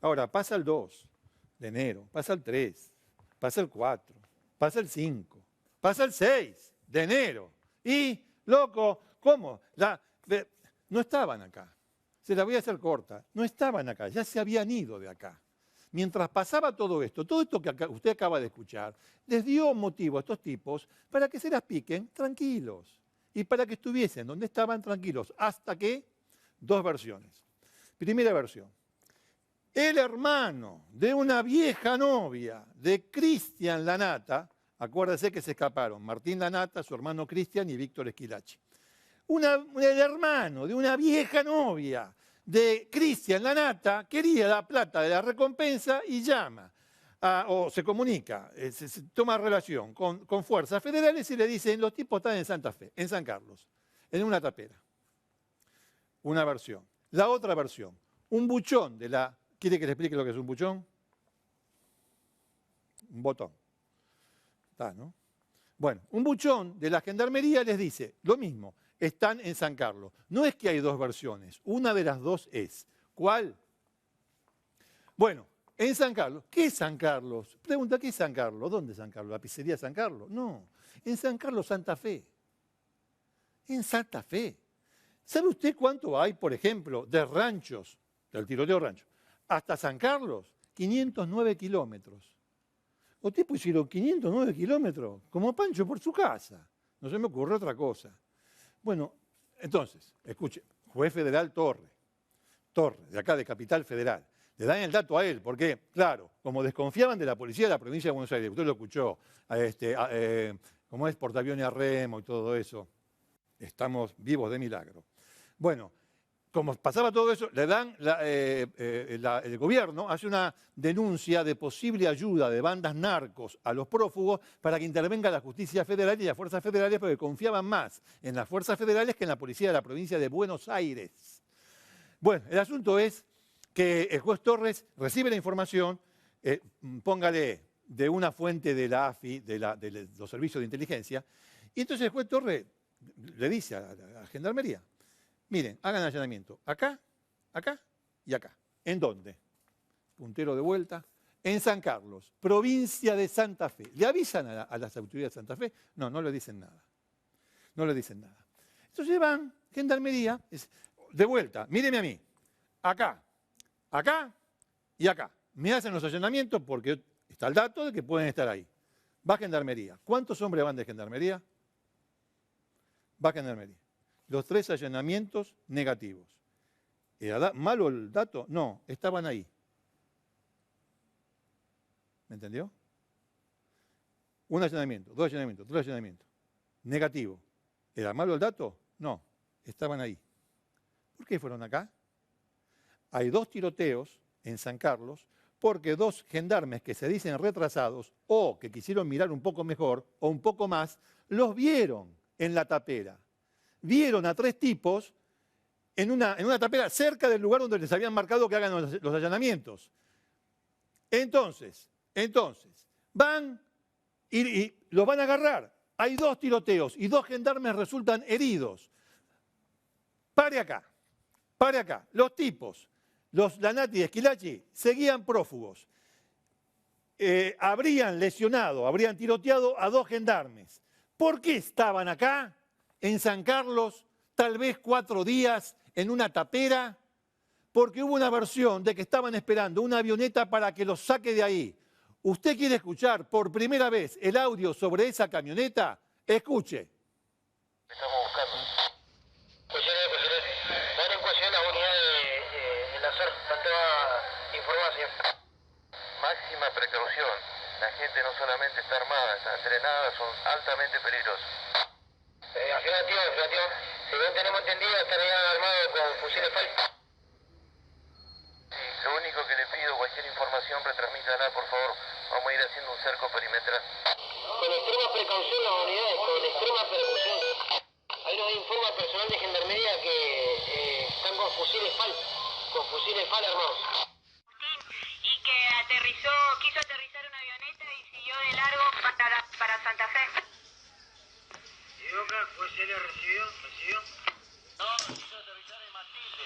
Ahora, pasa el 2 de enero, pasa el 3, pasa el 4, pasa el 5, pasa el 6 de enero. Y, loco, ¿cómo? No estaban acá. Se la voy a hacer corta. No estaban acá, ya se habían ido de acá. Mientras pasaba todo esto que usted acaba de escuchar, les dio motivo a estos tipos para que se las piquen tranquilos y para que estuviesen donde estaban tranquilos, hasta que, dos versiones. Primera versión, el hermano de una vieja novia de Cristian Lanata, acuérdese que se escaparon, Martín Lanata, su hermano Cristian y Víctor Esquilachi. El hermano de una vieja novia de Cristian Lanata quería la plata de la recompensa y llama, o se comunica, se toma relación con fuerzas federales y le dicen, los tipos están en Santa Fe, en San Carlos, en una tapera. Una versión. La otra versión, un buchón de la... ¿Quiere que le explique lo que es un buchón? Un botón. Está, ¿no? Bueno, un buchón de la gendarmería les dice lo mismo. Están en San Carlos. No es que hay dos versiones, una de las dos es. ¿Cuál? Bueno, en San Carlos. ¿Qué es San Carlos? Pregunta, ¿qué es San Carlos? ¿Dónde es San Carlos? ¿La pizzería San Carlos? No, en San Carlos, Santa Fe. En Santa Fe. ¿Sabe usted cuánto hay, por ejemplo, de ranchos, del tiroteo de ranchos, hasta San Carlos? 509 kilómetros. Los tipos hicieron 509 kilómetros, como Pancho por su casa. No se me ocurre otra cosa. Bueno, entonces, escuche, juez federal Torre, de acá de Capital Federal, le dan el dato a él, porque, claro, como desconfiaban de la policía de la provincia de Buenos Aires, usted lo escuchó, como es portaaviones a remo y todo eso, estamos vivos de milagro. Bueno, como pasaba todo eso, le dan el gobierno hace una denuncia de posible ayuda de bandas narcos a los prófugos para que intervenga la justicia federal y las fuerzas federales, porque confiaban más en las fuerzas federales que en la policía de la provincia de Buenos Aires. Bueno, el asunto es que el juez Torres recibe la información, póngale de una fuente de la AFI, de los servicios de inteligencia, y entonces el juez Torres le dice a la gendarmería, miren, hagan allanamiento acá, acá y acá. ¿En dónde? Puntero de vuelta. En San Carlos, provincia de Santa Fe. ¿Le avisan a las autoridades de Santa Fe? No, no le dicen nada. No le dicen nada. Entonces van, gendarmería, de vuelta, míreme a mí. Acá, acá y acá. Me hacen los allanamientos porque está el dato de que pueden estar ahí. Va gendarmería. ¿Cuántos hombres van de gendarmería? Va gendarmería. Los 3 allanamientos negativos. ¿Era malo el dato? No, estaban ahí. ¿Me entendió? Un allanamiento, 2 allanamientos, 3 allanamientos. Negativo. ¿Era malo el dato? No, estaban ahí. ¿Por qué fueron acá? Hay 2 tiroteos en San Carlos porque 2 gendarmes que se dicen retrasados o que quisieron mirar un poco mejor o un poco más, los vieron en la tapera. Vieron a 3 tipos en una tapera cerca del lugar donde les habían marcado que hagan los allanamientos. Entonces, van y los van a agarrar. Hay 2 tiroteos y 2 gendarmes resultan heridos. Pare acá. Los tipos, los Lanati y Esquilachi, seguían prófugos. Habrían tiroteado a 2 gendarmes. ¿Por qué estaban acá? En San Carlos, tal vez 4 días, en una tapera, porque hubo una versión de que estaban esperando una avioneta para que los saque de ahí. ¿Usted quiere escuchar por primera vez el audio sobre esa camioneta? Escuche. Estamos buscando. Cuestiones. Van en cuestión las unidades de la zona. Faltaba información. Máxima precaución. La gente no solamente está armada, está entrenada, son altamente peligrosos. Afirmativo. Según tenemos entendido, estarían armados con fusiles FAL. Sí, lo único que le pido, cualquier información, retransmítala, por favor. Vamos a ir haciendo un cerco perimetral. Con extrema precaución las unidades, con extrema precaución. Ahí nos informa personal de gendarmería que están con fusiles FAL armados. Y que quiso aterrizar una avioneta y siguió de largo para Santa Fe. ¿Y Boca? ¿Pues se le recibió? No, quiso aterrizar en Matilde.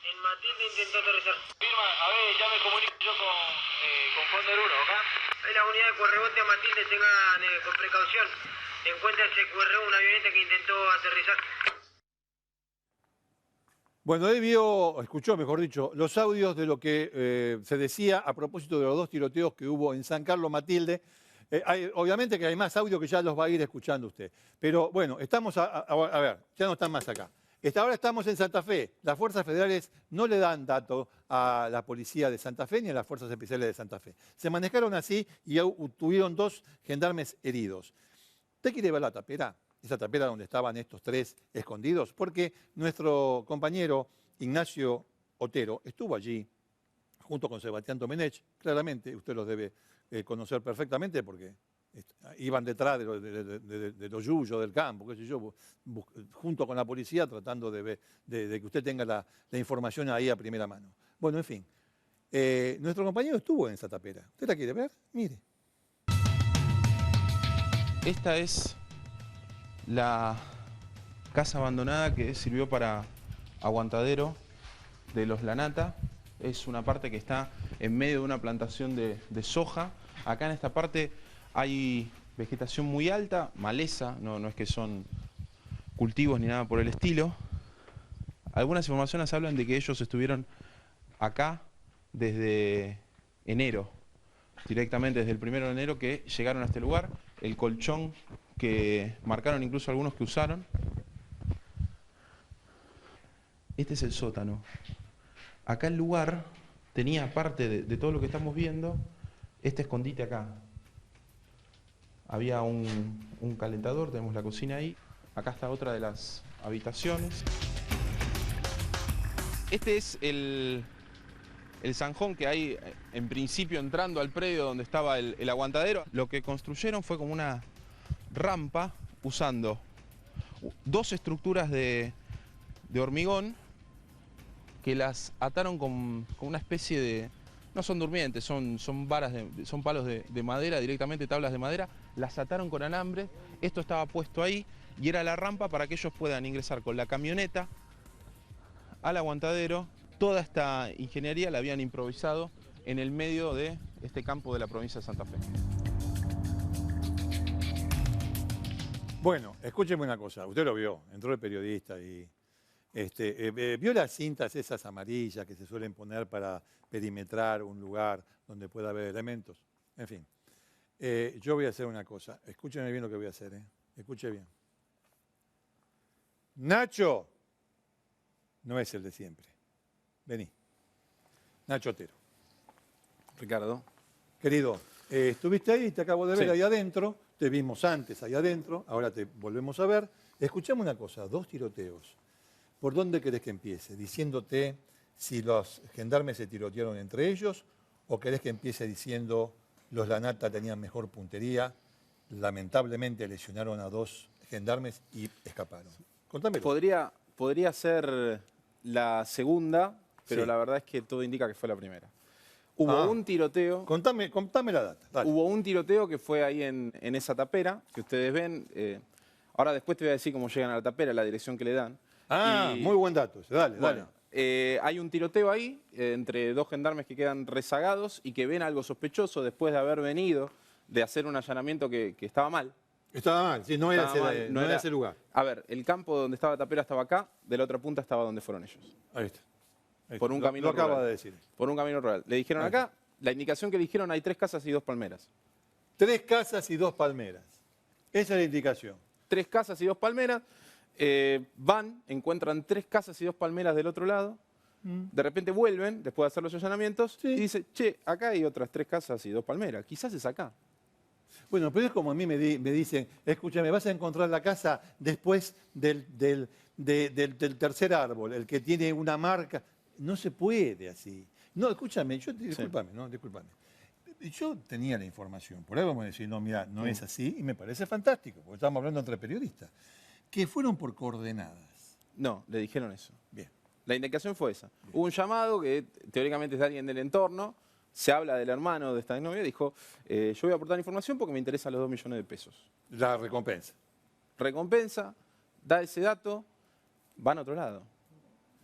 En Matilde intentó aterrizar. Firma, a ver, llame me comunico yo con Cóndor 1, ¿acá? Ahí la unidad de Cuerrebote a Matilde tengan con precaución. Encuentra ese QR una avioneta que intentó aterrizar. Bueno, él escuchó, mejor dicho, los audios de lo que se decía a propósito de los 2 tiroteos que hubo en San Carlos, Matilde. Obviamente que hay más audio que ya los va a ir escuchando usted. Pero bueno, estamos a ver, ya no están más acá. Ahora estamos en Santa Fe. Las fuerzas federales no le dan dato a la policía de Santa Fe ni a las fuerzas especiales de Santa Fe. Se manejaron así y tuvieron 2 gendarmes heridos. ¿Usted quiere ver la tapera? Esa tapera donde estaban estos 3 escondidos, porque nuestro compañero Ignacio Otero estuvo allí junto con Sebastián Domenech. Claramente, usted los debe conocer perfectamente porque iban detrás de los yuyos del campo, qué sé yo, junto con la policía tratando de que usted tenga la información ahí a primera mano. Bueno, en fin, nuestro compañero estuvo en esa tapera. ¿Usted la quiere ver? Mire. Esta es la casa abandonada que sirvió para aguantadero de los Lanata. Es una parte que está en medio de una plantación de soja. Acá en esta parte hay vegetación muy alta, maleza, no es que son cultivos ni nada por el estilo. Algunas informaciones hablan de que ellos estuvieron acá desde enero, directamente desde el 1 de enero que llegaron a este lugar. El colchón que marcaron incluso algunos que usaron. Este es el sótano. Acá el lugar tenía, aparte de todo lo que estamos viendo, este escondite acá. Había un calentador, tenemos la cocina ahí. Acá está otra de las habitaciones. Este es el zanjón que hay en principio entrando al predio donde estaba el aguantadero. Lo que construyeron fue como una rampa usando 2 estructuras de hormigón que las ataron con una especie de... No son durmientes, son palos de madera, directamente tablas de madera. Las ataron con alambre, esto estaba puesto ahí y era la rampa para que ellos puedan ingresar con la camioneta al aguantadero. Toda esta ingeniería la habían improvisado en el medio de este campo de la provincia de Santa Fe. Bueno, escúcheme una cosa, usted lo vio, entró el periodista y vio las cintas esas amarillas que se suelen poner para perimetrar un lugar donde pueda haber elementos. En fin, yo voy a hacer una cosa, escúcheme bien lo que voy a hacer, escuche bien. Nacho no es el de siempre. Vení. Nacho Otero. Ricardo. Querido, estuviste ahí, te acabo de ver Sí. ahí adentro, te vimos antes ahí adentro, ahora te volvemos a ver. Escuchame una cosa, 2 tiroteos. ¿Por dónde querés que empiece? ¿Diciéndote si los gendarmes se tirotearon entre ellos o querés que empiece diciendo los Lanata tenían mejor puntería, lamentablemente lesionaron a 2 gendarmes y escaparon? Contámelo. Podría ser la segunda, pero Sí. la verdad es que todo indica que fue la primera. Hubo un tiroteo. Contame la data. Dale. Hubo un tiroteo que fue ahí en esa tapera, que ustedes ven. Ahora después te voy a decir cómo llegan a la tapera, la dirección que le dan. Y, Muy buen dato ese. Dale, bueno, dale. hay un tiroteo ahí entre 2 gendarmes que quedan rezagados y que ven algo sospechoso después de haber venido de hacer un allanamiento que estaba mal. Estaba mal, sí, no era, Estaba ese, mal, no era ese lugar. A ver, el campo donde estaba la tapera estaba acá, de la otra punta estaba donde fueron ellos. Ahí está. Ahí Por está. un Lo camino acaba rural. de decir. Por un camino rural. Le dijeron Ahí acá, la indicación que le dijeron, hay 3 casas y 2 palmeras. 3 casas y 2 palmeras. Esa es la indicación. 3 casas y 2 palmeras. Van, encuentran 3 casas y 2 palmeras del otro lado. De repente vuelven, después de hacer los allanamientos, Sí. y dice, che, acá hay otras 3 casas y 2 palmeras. Quizás es acá. Bueno, pero es como a mí me dicen, escúchame, vas a encontrar la casa después del tercer árbol, el que tiene una marca. No se puede así. No, escúchame, discúlpame, no, discúlpame. Yo tenía la información, por ahí vamos a decir, no, mira, no es así, y me parece fantástico, porque estamos hablando entre periodistas, que fueron por coordenadas. No, le dijeron eso. Bien. La indicación fue esa. Hubo un llamado que teóricamente es de alguien del entorno, se habla del hermano de esta novia, dijo, yo voy a aportar información porque me interesan los 2 millones de pesos. La recompensa. Recompensa, da ese dato, van a otro lado.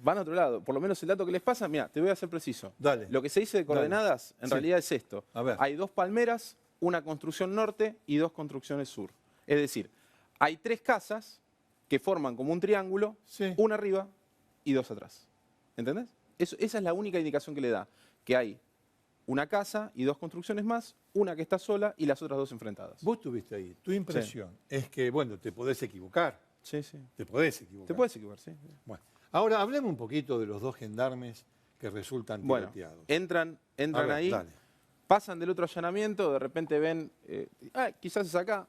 van a otro lado. Por lo menos el dato que les pasa, mira, te voy a ser preciso. Dale. Lo que se dice de coordenadas, en Sí. realidad es esto. A ver. Hay 2 palmeras, una construcción norte y 2 construcciones sur. Es decir, hay 3 casas que forman como un triángulo, Sí. una arriba y 2 atrás. ¿Entendés? Esa es la única indicación que le da, que hay una casa y 2 construcciones más, una que está sola y las otras 2 enfrentadas. Vos estuviste ahí. Tu impresión es que, bueno, te podés equivocar. Sí, sí. Te podés equivocar. Te puedes equivocar, sí. Bueno, ahora hablemos un poquito de los 2 gendarmes que resultan Bueno, tiroteados. entran A ver, ahí, dale. pasan del otro allanamiento, de repente ven, quizás es acá.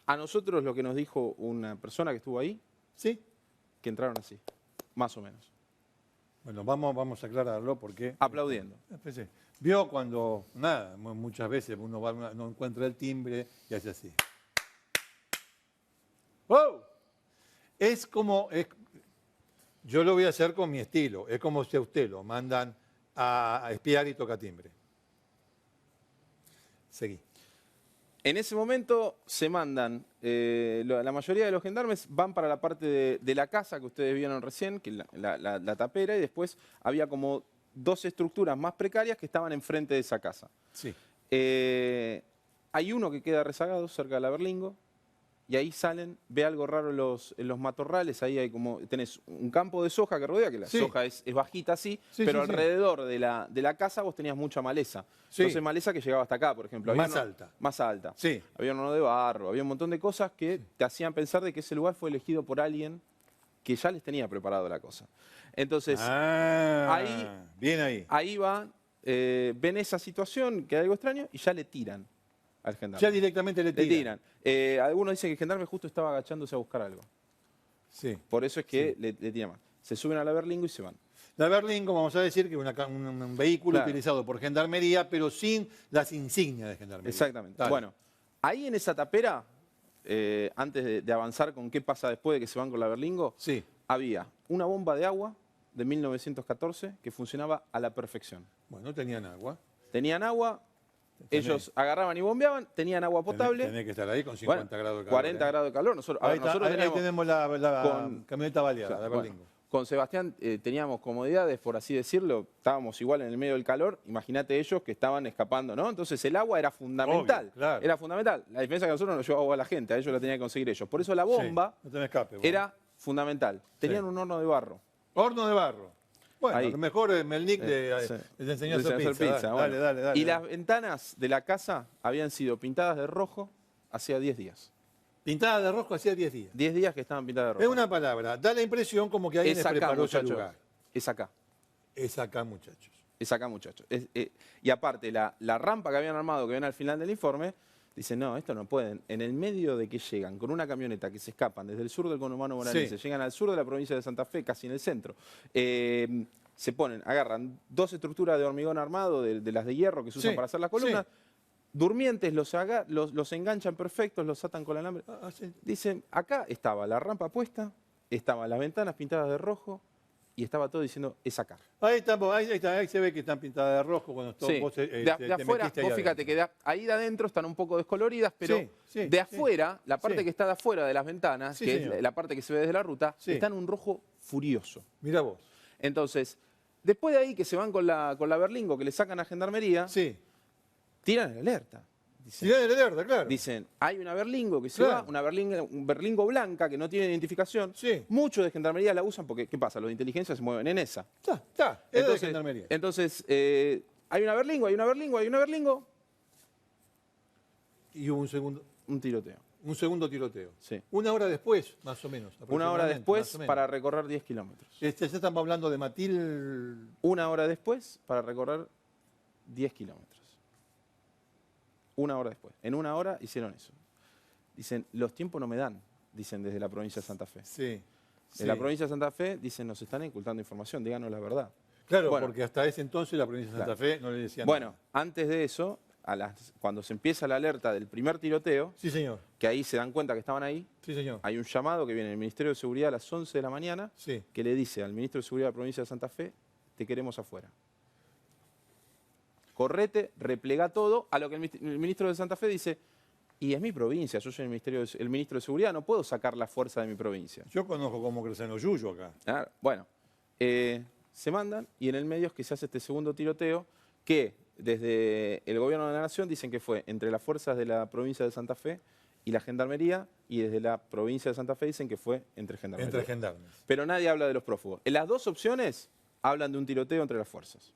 A nosotros lo que nos dijo una persona que estuvo ahí, ¿Sí? que entraron así, más o menos, Bueno, vamos a aclararlo porque... aplaudiendo. Sí. Vio cuando, nada, muchas veces uno va, no encuentra el timbre y hace así. ¡Wow! Es como, yo lo voy a hacer con mi estilo, es como si a usted lo mandan a espiar y toca timbre. Seguí. En ese momento se mandan, la mayoría de los gendarmes van para la parte de la casa que ustedes vieron recién, que es la tapera, y después había como 2 estructuras más precarias que estaban enfrente de esa casa. Sí. Hay uno que queda rezagado cerca de la Berlingo, y ahí salen, ve algo raro en los matorrales, ahí hay como, tenés un campo de soja que rodea, que la Sí. soja es bajita así, Sí, pero sí, sí. alrededor de la casa vos tenías mucha maleza. Sí. Entonces maleza que llegaba hasta acá, por ejemplo. Más alta. Más alta. Sí. Había un horno de barro, había un montón de cosas que te hacían pensar de que ese lugar fue elegido por alguien que ya les tenía preparado la cosa. Entonces, ahí- bien ahí. ahí van, ven esa situación, que hay algo extraño, y ya le tiran al gendarme. Ya directamente le Le tiran. tiran. Algunos dicen que el gendarme justo estaba agachándose a buscar algo. Sí. Por eso es que le tiran más. Se suben a la Berlingo y se van. La Berlingo, vamos a decir que es un vehículo Claro. utilizado por gendarmería, pero sin las insignias de gendarmería. Exactamente. Dale. Bueno, ahí en esa tapera, antes de avanzar con qué pasa después de que se van con la Berlingo, Sí. había una bomba de agua de 1914 que funcionaba a la perfección. Bueno, tenían agua. Tenían agua, Tenés- ellos agarraban y bombeaban, tenían agua potable. Tenés que estar ahí con 50 Bueno, grados de calor. 40 ¿eh? grados de calor. Nosotros, a Ahí, ver, está, nosotros ahí teníamos, tenemos la con- camioneta baleada, Claro, la bueno, Berlingo. con Sebastián teníamos comodidades, por así decirlo, estábamos igual en el medio del calor, imagínate ellos que estaban escapando, ¿no? Entonces el agua era fundamental, Obvio, claro. era fundamental. La diferencia es que nosotros nos llevábamos a la gente, a ellos la tenían que conseguir ellos. Por eso la bomba Sí, no te me escape. bueno. era fundamental. Tenían un horno de barro. Horno de barro. Bueno, Ahí. a lo mejor Melnik Sí. les enseñó a Les hacer enseñó a pizza. bueno. Dale. Y las ventanas de la casa habían sido pintadas de rojo hacía 10 días. Pintada de rojo hacía 10 días. 10 días que estaban pintadas de rojo. Es una palabra. Da la impresión como que alguien les Es acá, preparó ese muchachos. lugar. Es acá. Es acá, muchachos. Es acá, muchachos. Y aparte, la rampa que habían armado, que ven al final del informe, dicen, no, esto no pueden. En el medio de que llegan con una camioneta que se escapan desde el sur del conurbano bonaerense, Sí. llegan al sur de la provincia de Santa Fe, casi en el centro, se ponen, agarran 2 estructuras de hormigón armado, de las de hierro que se usan Sí, para hacer las columnas, durmientes los enganchan perfectos, los atan con alambre. Sí. Dicen, acá estaba la rampa puesta, estaban las ventanas pintadas de rojo y estaba todo diciendo, es acá. Ahí estamos, ahí se ve que están pintadas de rojo cuando Sí. vos de te afuera, metiste ahí vos fíjate adentro. que ahí de adentro están un poco descoloridas, pero Sí, de afuera, la parte sí. que está de afuera de las ventanas, Sí, que señor. es la parte que se ve desde la ruta, Sí. está en un rojo furioso. Mirá vos. Entonces, después de ahí que se van con la Berlingo, que le sacan a Gendarmería, Sí. tiran el alerta. Dicen, Tirá de la alerta, claro. dicen, hay una Berlingo que se Claro. va, una Berlingo blanca que no tiene identificación. Sí. Muchos de Gendarmería la usan porque, ¿qué pasa? Los de inteligencia se mueven en esa. Está. Es de gendarmería. Entonces, hay una Berlingo, hay una Berlingo, Y hubo un segundo tiroteo. Sí. Una hora después, más o menos. Una hora aproximadamente, después más o menos. para recorrer 10 kilómetros. Ya estamos hablando de Matil. Una hora después para recorrer 10 kilómetros. Una hora después. En una hora hicieron eso. Dicen, los tiempos no me dan, dicen desde la provincia de Santa Fe. Sí. En la provincia de Santa Fe dicen, nos están ocultando información, díganos la verdad. Claro, Bueno. porque hasta ese entonces la provincia de Santa Fe no le decían Bueno, nada. antes de eso, cuando se empieza la alerta del primer tiroteo, Sí, señor. que ahí se dan cuenta que estaban ahí, Sí, señor. hay un llamado que viene del Ministerio de Seguridad a las 11 de la mañana, Sí. que le dice al Ministro de Seguridad de la provincia de Santa Fe, te queremos afuera. Correte, replega todo, a lo que el Ministro de Santa Fe dice, y es mi provincia, yo soy el Ministro de Seguridad, no puedo sacar la fuerza de mi provincia. Yo conozco cómo crecen los yuyos acá. Bueno, Se mandan y en el medio es que se hace este segundo tiroteo que desde el gobierno de la Nación dicen que fue entre las fuerzas de la provincia de Santa Fe y la Gendarmería, y desde la provincia de Santa Fe dicen que fue entre gendarmes. Entre gendarmes. Pero nadie habla de los prófugos. En las dos opciones hablan de un tiroteo entre las fuerzas.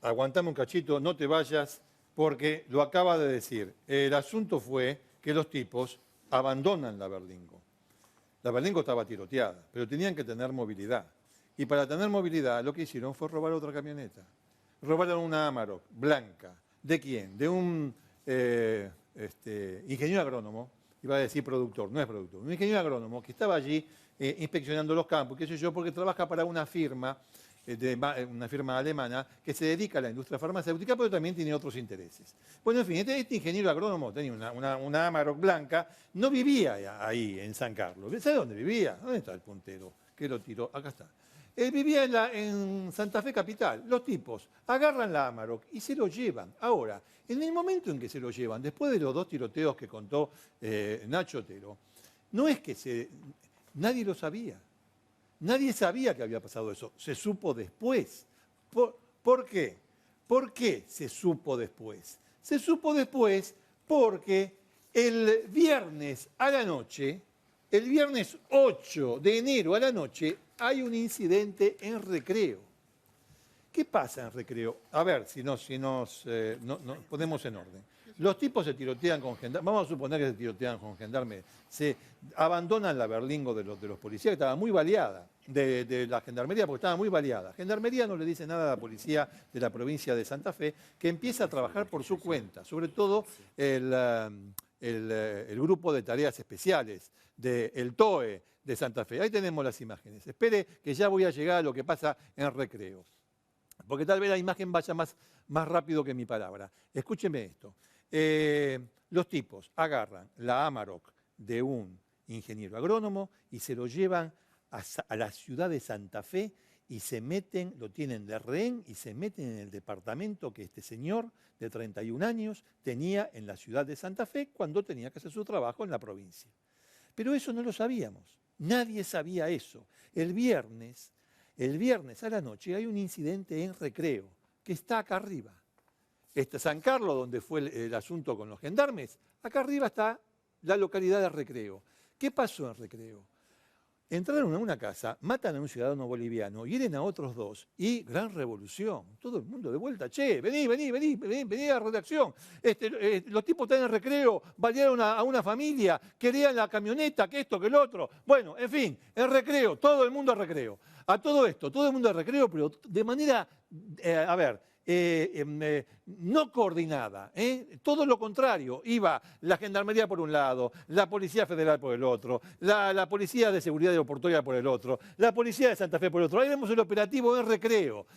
Aguantame un cachito, no te vayas, porque lo acaba de decir. El asunto fue que los tipos abandonan la Berlingo. La Berlingo estaba tiroteada, pero tenían que tener movilidad. Y para tener movilidad lo que hicieron fue robar otra camioneta. Robaron una Amarok blanca. ¿De quién? De un ingeniero agrónomo, iba a decir productor, no es productor, un ingeniero agrónomo que estaba allí inspeccionando los campos, qué sé yo, porque trabaja para una firma alemana que se dedica a la industria farmacéutica, pero también tiene otros intereses. Bueno, en fin, este ingeniero agrónomo tenía una Amarok blanca, no vivía ahí en San Carlos. ¿Sabe dónde vivía? ¿Dónde está el puntero que lo tiró? Acá está. Él vivía en Santa Fe Capital. Los tipos agarran la Amarok y se lo llevan. Ahora, en el momento en que se lo llevan, después de los dos tiroteos que contó Nacho Otero, no es que nadie lo sabía. Nadie sabía que había pasado eso. Se supo después. ¿Por qué? ¿Por qué se supo después? Se supo después porque el viernes a la noche, el viernes 8 de enero a la noche, hay un incidente en Recreo. ¿Qué pasa en Recreo? A ver, si nos ponemos en orden. Los tipos se tirotean con gendarmes, vamos a suponer que se tirotean con gendarmes, se abandonan la Berlingo de los policías, que estaba muy baleada, de la gendarmería, porque estaba muy baleada. Gendarmería no le dice nada a la policía de la provincia de Santa Fe, que empieza a trabajar por su cuenta, sobre todo el grupo de tareas especiales del TOE de Santa Fe. Ahí tenemos las imágenes. Espere que ya voy a llegar a lo que pasa en Recreo, porque tal vez la imagen vaya más rápido que mi palabra. Escúcheme esto. Los tipos agarran la Amarok de un ingeniero agrónomo y se lo llevan a la ciudad de Santa Fe y se meten, lo tienen de rehén y se meten en el departamento que este señor de 31 años tenía en la ciudad de Santa Fe cuando tenía que hacer su trabajo en la provincia. Pero eso no lo sabíamos, nadie sabía eso. El viernes a la noche hay un incidente en Recreo que está acá arriba. San Carlos, donde fue el asunto con los gendarmes, acá arriba está la localidad de Recreo. ¿Qué pasó en Recreo? Entraron a una casa, matan a un ciudadano boliviano, hieren a otros dos y gran revolución. Todo el mundo de vuelta, che, vení a la redacción. Los tipos están en Recreo, balearon a una familia, querían la camioneta, que esto, que el otro. Bueno, en fin, en Recreo, todo el mundo a Recreo. A todo esto, todo el mundo a Recreo, pero de manera, no coordinada, todo lo contrario. Iba la Gendarmería por un lado, la Policía Federal por el otro, la Policía de Seguridad Aeroportuaria por el otro, la Policía de Santa Fe por el otro. Ahí vemos el operativo en Recreo.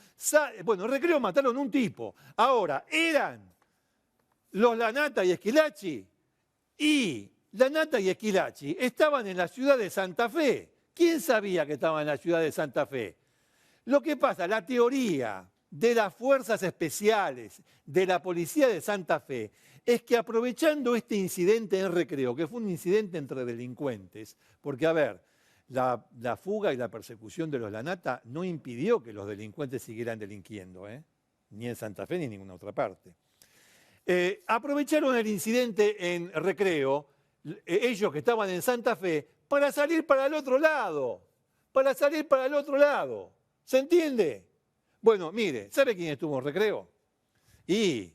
Bueno, en Recreo mataron un tipo. Ahora, eran los Lanata y Esquilachi, y Lanata y Esquilachi estaban en la ciudad de Santa Fe. ¿Quién sabía que estaban en la ciudad de Santa Fe? Lo que pasa, la teoría de las fuerzas especiales de la policía de Santa Fe es que aprovechando este incidente en Recreo, que fue un incidente entre delincuentes, porque a ver, la fuga y la persecución de los Lanata no impidió que los delincuentes siguieran delinquiendo, ni en Santa Fe ni en ninguna otra parte. Aprovecharon el incidente en Recreo, ellos que estaban en Santa Fe, para salir para el otro lado, ¿se entiende? Bueno, mire, ¿sabe quién estuvo en Recreo? Y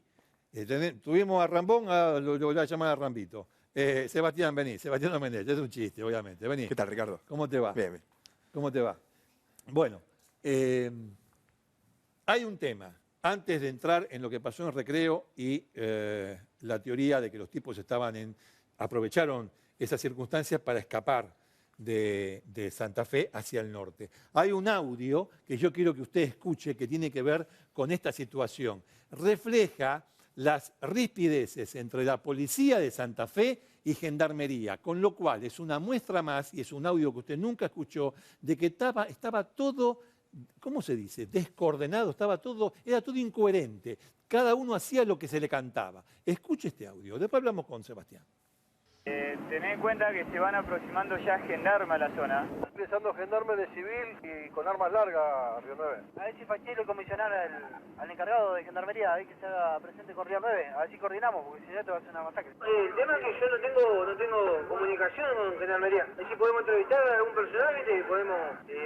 tuvimos a Rambón, lo voy a llamar a Rambito. Sebastián, vení, Sebastián Méndez, es un chiste, obviamente. Vení. ¿Qué tal, Ricardo? ¿Cómo te va? Bien, bien. ¿Cómo te va? Bueno, hay un tema, antes de entrar en lo que pasó en Recreo y la teoría de que los tipos aprovecharon esas circunstancias para escapar de Santa Fe hacia el norte. Hay un audio que yo quiero que usted escuche que tiene que ver con esta situación. Refleja las rispideces entre la policía de Santa Fe y Gendarmería, con lo cual es una muestra más, y es un audio que usted nunca escuchó, de que estaba todo, ¿cómo se dice?, descoordenado, era todo incoherente. Cada uno hacía lo que se le cantaba. Escuche este audio, después hablamos con Sebastián. Tened en cuenta que se van aproximando ya gendarmes a la zona. Empezando gendarmes de civil y con armas largas, Río 9. A ver si Fachero comisionar al encargado de gendarmería, a ver que se haga presente con Río 9, a ver si coordinamos, porque si no te va a hacer una masacre. El tema es que yo no tengo comunicación con gendarmería. A ver si podemos entrevistar a algún personal, ¿viste?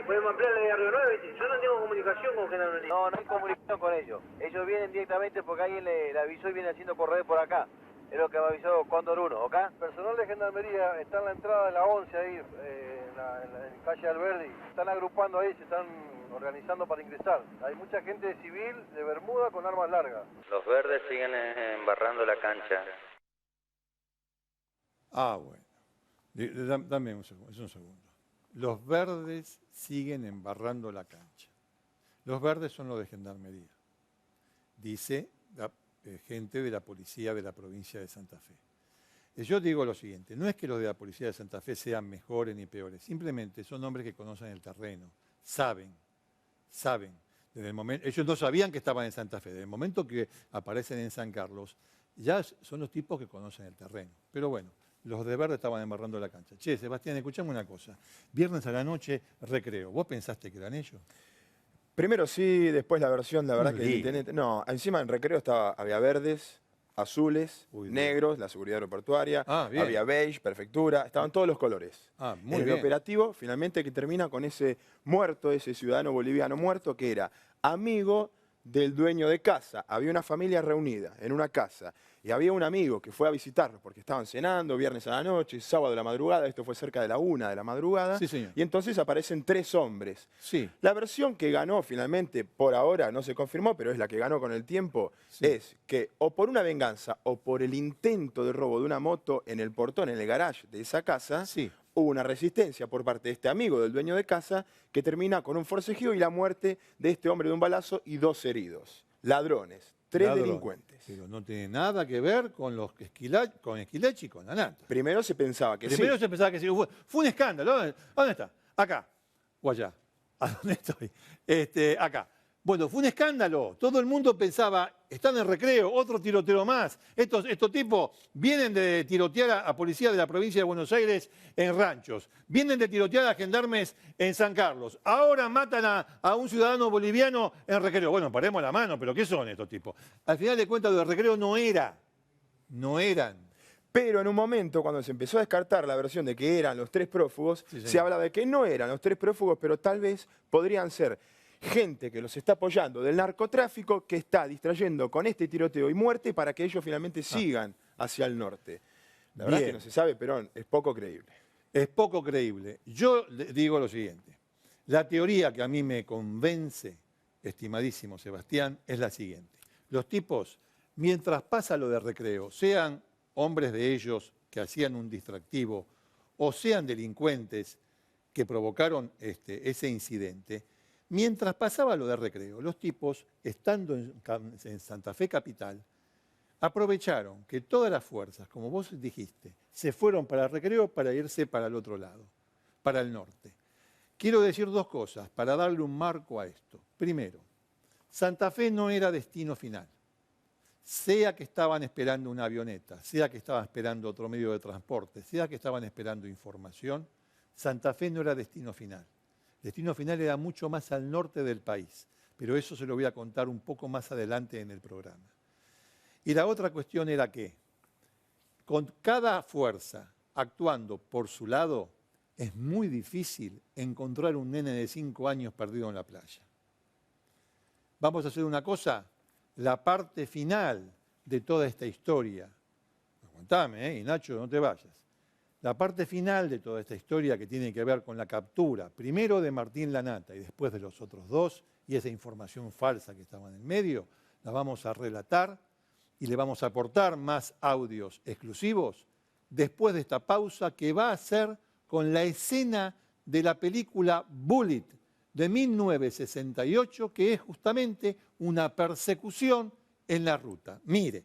Podemos ampliarle a Río 9, ¿viste? Yo no tengo comunicación con gendarmería. No hay comunicación con ellos. Ellos vienen directamente porque alguien le avisó y viene haciendo correr por acá. Es lo que me avisó Cóndor 1, ¿ok? Personal de gendarmería está en la entrada de la 11 ahí, en la calle Alberdi. Están agrupando ahí, se están organizando para ingresar. Hay mucha gente civil de Bermuda con armas largas. Los verdes siguen embarrando la cancha. Ah, bueno. Dame un segundo. Los verdes siguen embarrando la cancha. Los verdes son los de gendarmería. Dice la gente de la policía de la provincia de Santa Fe. Yo digo lo siguiente, no es que los de la policía de Santa Fe sean mejores ni peores, simplemente son hombres que conocen el terreno, saben. Desde el momento, ellos no sabían que estaban en Santa Fe, desde el momento que aparecen en San Carlos, ya son los tipos que conocen el terreno. Pero bueno, los de verde estaban embarrando la cancha. Che, Sebastián, escuchame una cosa, viernes a la noche, recreo, ¿vos pensaste que eran ellos? Primero sí, después la versión, la verdad Un que lío. el intendente... No, encima en recreo había verdes, azules, negros, la seguridad aeroportuaria, bien. había beige, prefectura, estaban todos los colores. Muy el bien. operativo finalmente que termina con ese muerto, ese ciudadano boliviano muerto que era amigo del dueño de casa. Había una familia reunida en una casa y había un amigo que fue a visitarlos porque estaban cenando viernes a la noche, sábado de la madrugada, esto fue cerca de la 1 de la madrugada. Sí, señor. Y entonces aparecen 3 hombres. Sí. La versión que ganó finalmente, por ahora no se confirmó, pero es la que ganó con el tiempo, Sí. es que o por una venganza o por el intento de robo de una moto en el portón, en el garage de esa casa, Sí. hubo una resistencia por parte de este amigo del dueño de casa que termina con un forcejeo y la muerte de este hombre de un balazo y 2 heridos. Ladrones, 3 Ladrones. delincuentes. Pero no tiene nada que ver con los con Esquilache y con Ananta. Primero se pensaba que Primero sí. se pensaba que sí. Fue un escándalo. ¿Dónde está? Acá. O allá. ¿A dónde estoy? Acá. Bueno, fue un escándalo. Todo el mundo pensaba, están en recreo, otro tiroteo más. Estos tipos vienen de tirotear a policía de la provincia de Buenos Aires en ranchos. Vienen de tirotear a gendarmes en San Carlos. Ahora matan a un ciudadano boliviano en recreo. Bueno, paremos la mano, pero ¿qué son estos tipos? Al final de cuentas, lo de recreo no era. No eran. Pero en un momento, cuando se empezó a descartar la versión de que eran los 3 prófugos, Sí, se señor. hablaba de que no eran los 3 prófugos, pero tal vez podrían ser gente que los está apoyando del narcotráfico, que está distrayendo con este tiroteo y muerte para que ellos finalmente sigan hacia el norte. La verdad es que Bien. no se sabe, Perón, es poco creíble. Es poco creíble. Yo le digo lo siguiente. La teoría que a mí me convence, estimadísimo Sebastián, es la siguiente. Los tipos, mientras pasa lo de recreo, sean hombres de ellos que hacían un distractivo o sean delincuentes que provocaron ese incidente, mientras pasaba lo de recreo, los tipos, estando en Santa Fe Capital, aprovecharon que todas las fuerzas, como vos dijiste, se fueron para el recreo para irse para el otro lado, para el norte. Quiero decir 2 cosas para darle un marco a esto. Primero, Santa Fe no era destino final. Sea que estaban esperando una avioneta, sea que estaban esperando otro medio de transporte, sea que estaban esperando información, Santa Fe no era destino final. Destino final era mucho más al norte del país, pero eso se lo voy a contar un poco más adelante en el programa. Y la otra cuestión era que con cada fuerza actuando por su lado, es muy difícil encontrar un nene de 5 años perdido en la playa. Vamos a hacer una cosa, la parte final de toda esta historia, aguantame, y Nacho, no te vayas. La parte final de toda esta historia que tiene que ver con la captura, primero de Martín Lanata y después de los otros 2, y esa información falsa que estaba en el medio, la vamos a relatar y le vamos a aportar más audios exclusivos después de esta pausa que va a ser con la escena de la película Bullitt de 1968, que es justamente una persecución en la ruta. Mire.